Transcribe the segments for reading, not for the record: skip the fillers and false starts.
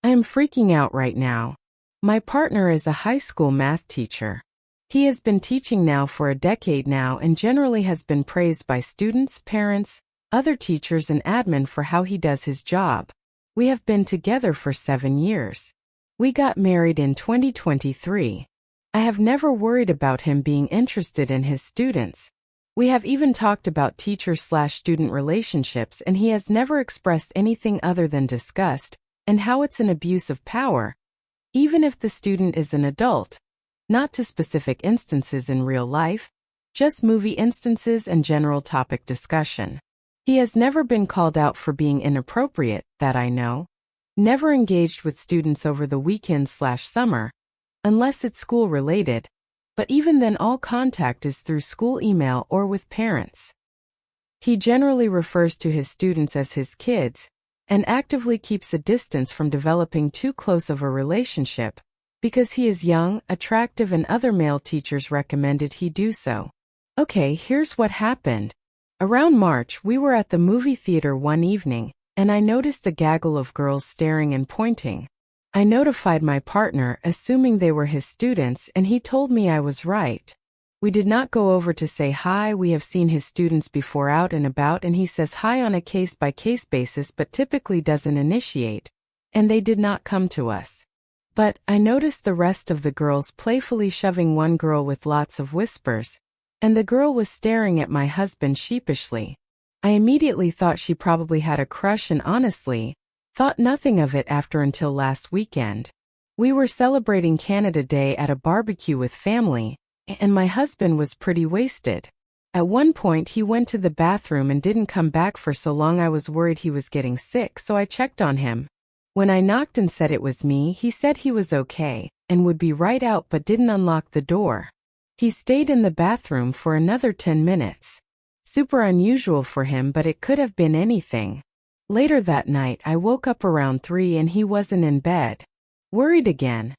I am freaking out right now. My partner is a high school math teacher. He has been teaching now for a decade now and generally has been praised by students, parents, other teachers and admin for how he does his job. We have been together for 7 years. We got married in 2023. I have never worried about him being interested in his students. We have even talked about teacher/student relationships and he has never expressed anything other than disgust and how it's an abuse of power, even if the student is an adult. Not to specific instances in real life, just movie instances and general topic discussion. He has never been called out for being inappropriate, that I know. Never engaged with students over the weekend/summer, unless it's school-related, but even then all contact is through school email or with parents. He generally refers to his students as his kids, and actively keeps a distance from developing too close of a relationship, because he is young, attractive and other male teachers recommended he do so. Okay, here's what happened. Around March we were at the movie theater one evening, and I noticed a gaggle of girls staring and pointing. I notified my partner, assuming they were his students, and he told me I was right. We did not go over to say hi. We have seen his students before out and about, and he says hi on a case-by-case basis but typically doesn't initiate, and they did not come to us. But I noticed the rest of the girls playfully shoving one girl with lots of whispers, and the girl was staring at my husband sheepishly. I immediately thought she probably had a crush and honestly thought nothing of it after until last weekend. We were celebrating Canada Day at a barbecue with family, and my husband was pretty wasted. At one point he went to the bathroom and didn't come back for so long I was worried he was getting sick, so I checked on him. When I knocked and said it was me, he said he was okay and would be right out but didn't unlock the door. He stayed in the bathroom for another 10 minutes. Super unusual for him, but it could have been anything. Later that night I woke up around 3 and he wasn't in bed. Worried again.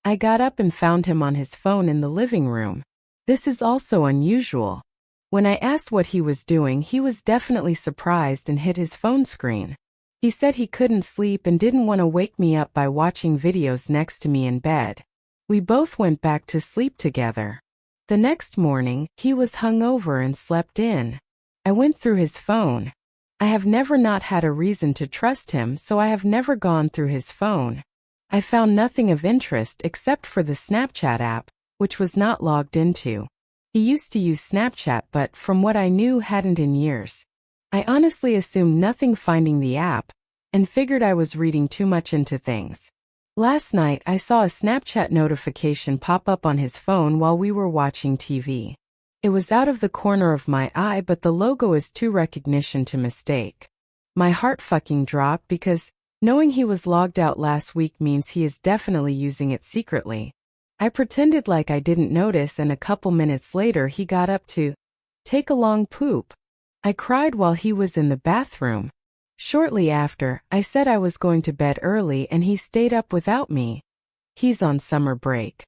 I got up and found him on his phone in the living room. This is also unusual. When I asked what he was doing, he was definitely surprised and hit his phone screen. He said he couldn't sleep and didn't want to wake me up by watching videos next to me in bed. We both went back to sleep together. The next morning, he was hungover and slept in. I went through his phone. I have never not had a reason to trust him, so I have never gone through his phone. I found nothing of interest except for the Snapchat app, which was not logged into. He used to use Snapchat but, from what I knew, hadn't in years. I honestly assumed nothing finding the app, and figured I was reading too much into things. Last night I saw a Snapchat notification pop up on his phone while we were watching TV. It was out of the corner of my eye, but the logo is too recognition to mistake. My heart fucking dropped because knowing he was logged out last week means he is definitely using it secretly. I pretended like I didn't notice, and a couple minutes later he got up to take a long poop. I cried while he was in the bathroom. Shortly after, I said I was going to bed early and he stayed up without me. He's on summer break.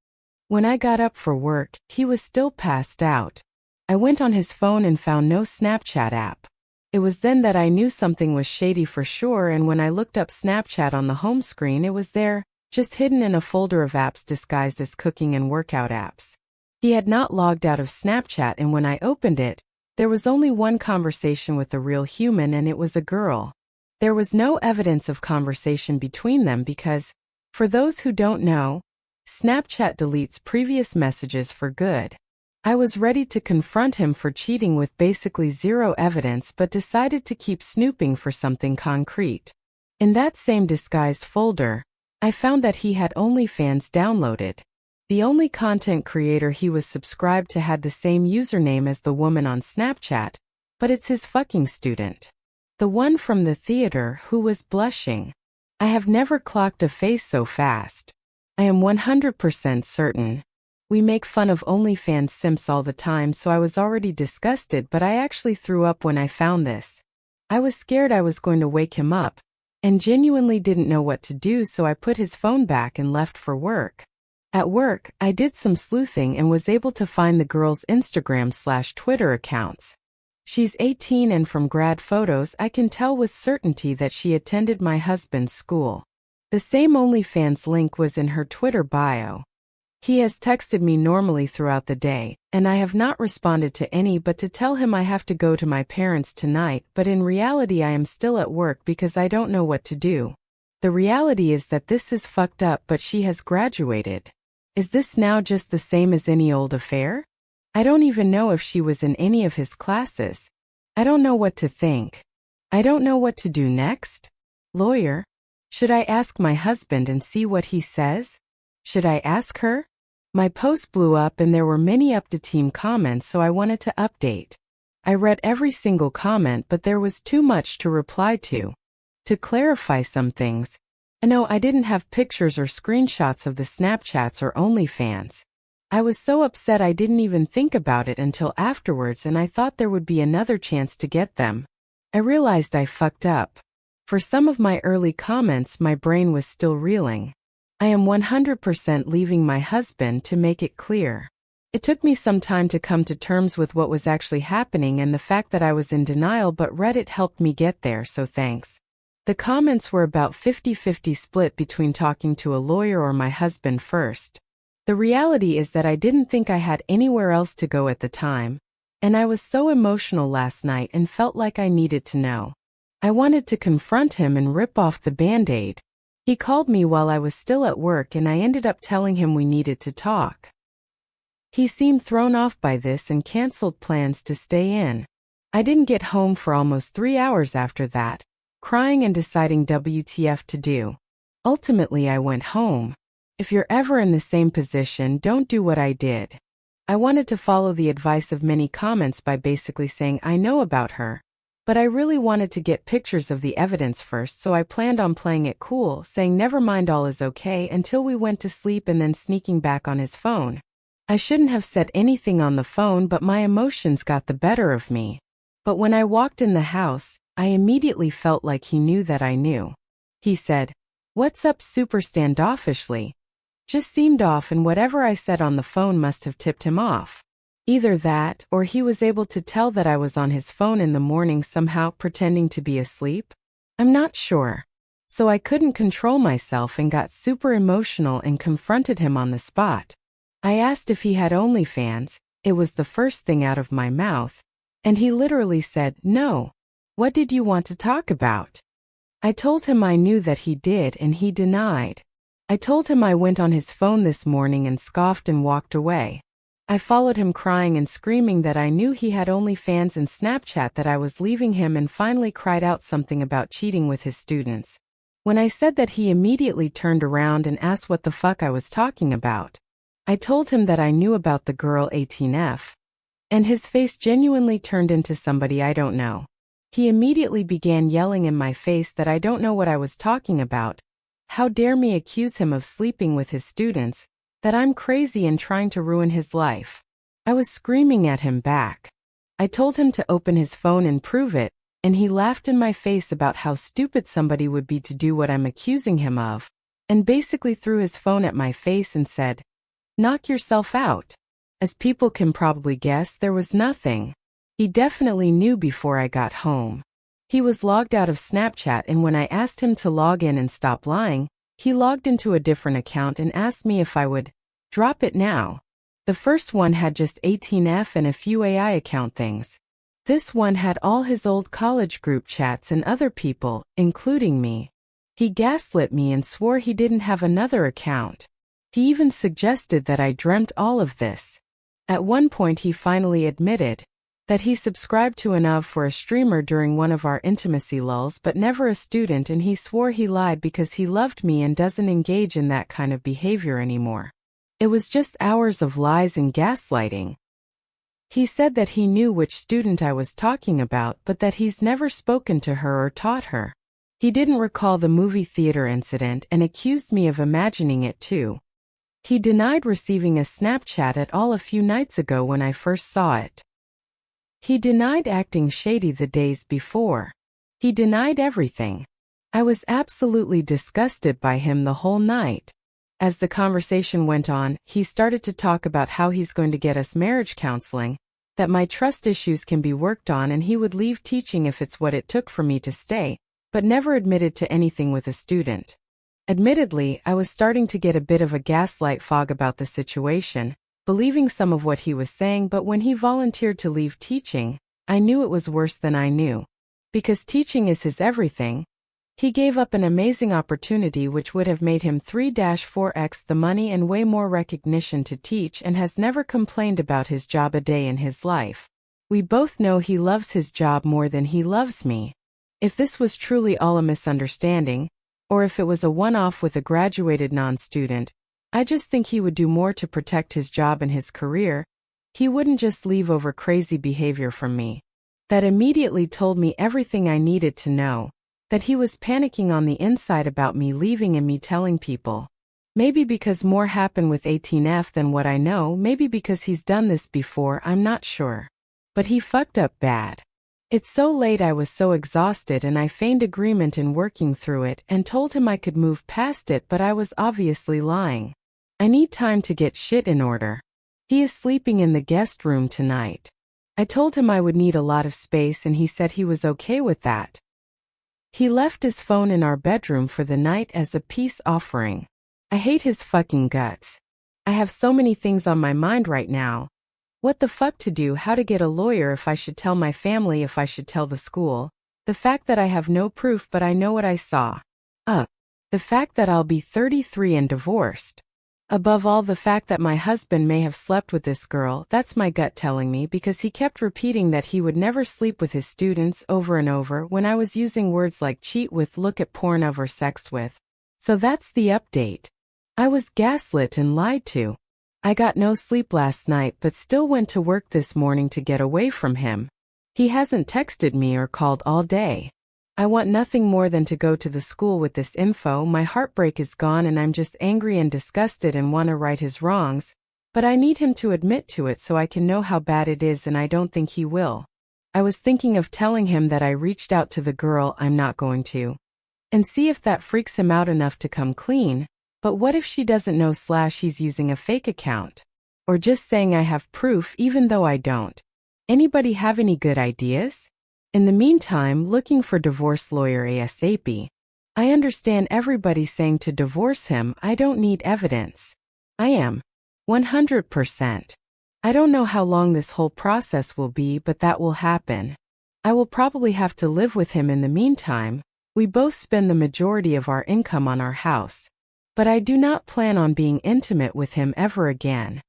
When I got up for work, he was still passed out. I went on his phone and found no Snapchat app. It was then that I knew something was shady for sure, and when I looked up Snapchat on the home screen, it was there, just hidden in a folder of apps disguised as cooking and workout apps. He had not logged out of Snapchat, and when I opened it, there was only one conversation with a real human, and it was a girl. There was no evidence of conversation between them because, for those who don't know, Snapchat deletes previous messages for good. I was ready to confront him for cheating with basically zero evidence, but decided to keep snooping for something concrete. In that same disguised folder, I found that he had ONLYFANS downloaded. The only content creator he was subscribed to had the same username as the woman on Snapchat, but it's his fucking student. The one from the theater who was blushing. I have never clocked a face so fast. I am 100% certain. We make fun of OnlyFans simps all the time, so I was already disgusted, but I actually threw up when I found this. I was scared I was going to wake him up, and genuinely didn't know what to do, so I put his phone back and left for work. At work, I did some sleuthing and was able to find the girl's Instagram/Twitter accounts. She's 18, and from grad photos I can tell with certainty that she attended my husband's school. The same OnlyFans link was in her Twitter bio. He has texted me normally throughout the day, and I have not responded to any but to tell him I have to go to my parents tonight, but in reality I am still at work because I don't know what to do. The reality is that this is fucked up, but she has graduated. Is this now just the same as any old affair? I don't even know if she was in any of his classes. I don't know what to think. I don't know what to do next. Lawyer? Should I ask my husband and see what he says? Should I ask her? My post blew up and there were many up-to-team comments, so I wanted to update. I read every single comment, but there was too much to reply to. To clarify some things, no, I didn't have pictures or screenshots of the Snapchats or OnlyFans. I was so upset I didn't even think about it until afterwards, and I thought there would be another chance to get them. I realized I fucked up. For some of my early comments, my brain was still reeling. I am 100% leaving my husband, to make it clear. It took me some time to come to terms with what was actually happening and the fact that I was in denial, but Reddit helped me get there, so thanks. The comments were about 50-50 split between talking to a lawyer or my husband first. The reality is that I didn't think I had anywhere else to go at the time, and I was so emotional last night and felt like I needed to know. I wanted to confront him and rip off the Band-Aid. He called me while I was still at work and I ended up telling him we needed to talk. He seemed thrown off by this and canceled plans to stay in. I didn't get home for almost 3 hours after that, crying and deciding WTF to do. Ultimately, I went home. If you're ever in the same position, don't do what I did. I wanted to follow the advice of many comments by basically saying I know about her. But I really wanted to get pictures of the evidence first, so I planned on playing it cool, saying never mind, all is okay, until we went to sleep and then sneaking back on his phone. I shouldn't have said anything on the phone, but my emotions got the better of me. But when I walked in the house, I immediately felt like he knew that I knew. He said, "What's up?" super standoffishly. Just seemed off, and whatever I said on the phone must have tipped him off. Either that, or he was able to tell that I was on his phone in the morning somehow, pretending to be asleep. I'm not sure. So I couldn't control myself and got super emotional and confronted him on the spot. I asked if he had OnlyFans. It was the first thing out of my mouth. And he literally said, "No. What did you want to talk about?" I told him I knew that he did, and he denied. I told him I went on his phone this morning and scoffed and walked away. I followed him crying and screaming that I knew he had OnlyFans and Snapchat, that I was leaving him, and finally cried out something about cheating with his students. When I said that, he immediately turned around and asked what the fuck I was talking about. I told him that I knew about the girl 18F. And his face genuinely turned into somebody I don't know. He immediately began yelling in my face that I don't know what I was talking about. How dare me accuse him of sleeping with his students, that I'm crazy and trying to ruin his life. I was screaming at him back. I told him to open his phone and prove it, and he laughed in my face about how stupid somebody would be to do what I'm accusing him of, and basically threw his phone at my face and said, "Knock yourself out." As people can probably guess, there was nothing. He definitely knew before I got home. He was logged out of Snapchat, and when I asked him to log in and stop lying, he logged into a different account and asked me if I would drop it now. The first one had just 18F and a few AI account things. This one had all his old college group chats and other people, including me. He gaslit me and swore he didn't have another account. He even suggested that I dreamt all of this. At one point he finally admitted that he subscribed to an of for a streamer during one of our intimacy lulls, but never a student, and he swore he lied because he loved me and doesn't engage in that kind of behavior anymore. It was just hours of lies and gaslighting. He said that he knew which student I was talking about, but that he's never spoken to her or taught her. He didn't recall the movie theater incident and accused me of imagining it too. He denied receiving a Snapchat at all a few nights ago when I first saw it. He denied acting shady the days before. He denied everything. I was absolutely disgusted by him the whole night. As the conversation went on, he started to talk about how he's going to get us marriage counseling, that my trust issues can be worked on, and he would leave teaching if it's what it took for me to stay, but never admitted to anything with a student. Admittedly, I was starting to get a bit of a gaslight fog about the situation, believing some of what he was saying, but when he volunteered to leave teaching, I knew it was worse than I knew. Because teaching is his everything, he gave up an amazing opportunity which would have made him 3-4x the money and way more recognition to teach, and has never complained about his job a day in his life. We both know he loves his job more than he loves me. If this was truly all a misunderstanding, or if it was a one-off with a graduated non-student, I just think he would do more to protect his job and his career. He wouldn't just leave over crazy behavior from me. That immediately told me everything I needed to know, that he was panicking on the inside about me leaving and me telling people. Maybe because more happened with 18F than what I know, maybe because he's done this before, I'm not sure. But he fucked up bad. It's so late, I was so exhausted, and I feigned agreement in working through it and told him I could move past it, but I was obviously lying. I need time to get shit in order. He is sleeping in the guest room tonight. I told him I would need a lot of space and he said he was okay with that. He left his phone in our bedroom for the night as a peace offering. I hate his fucking guts. I have so many things on my mind right now. What the fuck to do, how to get a lawyer, if I should tell my family, if I should tell the school. The fact that I have no proof but I know what I saw. The fact that I'll be 33 and divorced. Above all, the fact that my husband may have slept with this girl, that's my gut telling me, because he kept repeating that he would never sleep with his students over and over when I was using words like cheat with, look at porn of, or sex with. So that's the update. I was gaslit and lied to. I got no sleep last night but still went to work this morning to get away from him. He hasn't texted me or called all day. I want nothing more than to go to the school with this info. My heartbreak is gone and I'm just angry and disgusted and want to right his wrongs, but I need him to admit to it so I can know how bad it is, and I don't think he will. I was thinking of telling him that I reached out to the girl, I'm not going to, and see if that freaks him out enough to come clean. But what if she doesn't know / he's using a fake account? Or just saying I have proof even though I don't? Anybody have any good ideas? In the meantime, looking for divorce lawyer ASAP. I understand everybody saying to divorce him. I don't need evidence. I am 100%. I don't know how long this whole process will be, but that will happen. I will probably have to live with him in the meantime. We both spend the majority of our income on our house. But I do not plan on being intimate with him ever again.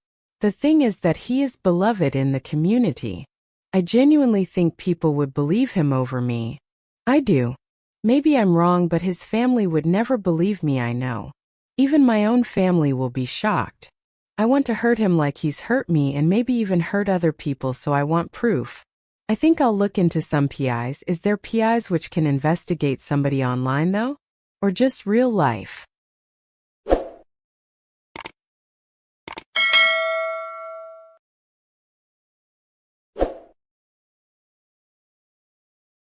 The thing is that he is beloved in the community. I genuinely think people would believe him over me. I do. Maybe I'm wrong, but his family would never believe me, I know. Even my own family will be shocked. I want to hurt him like he's hurt me and maybe even hurt other people, so I want proof. I think I'll look into some PIs. Is there PIs which can investigate somebody online though? Or just real life?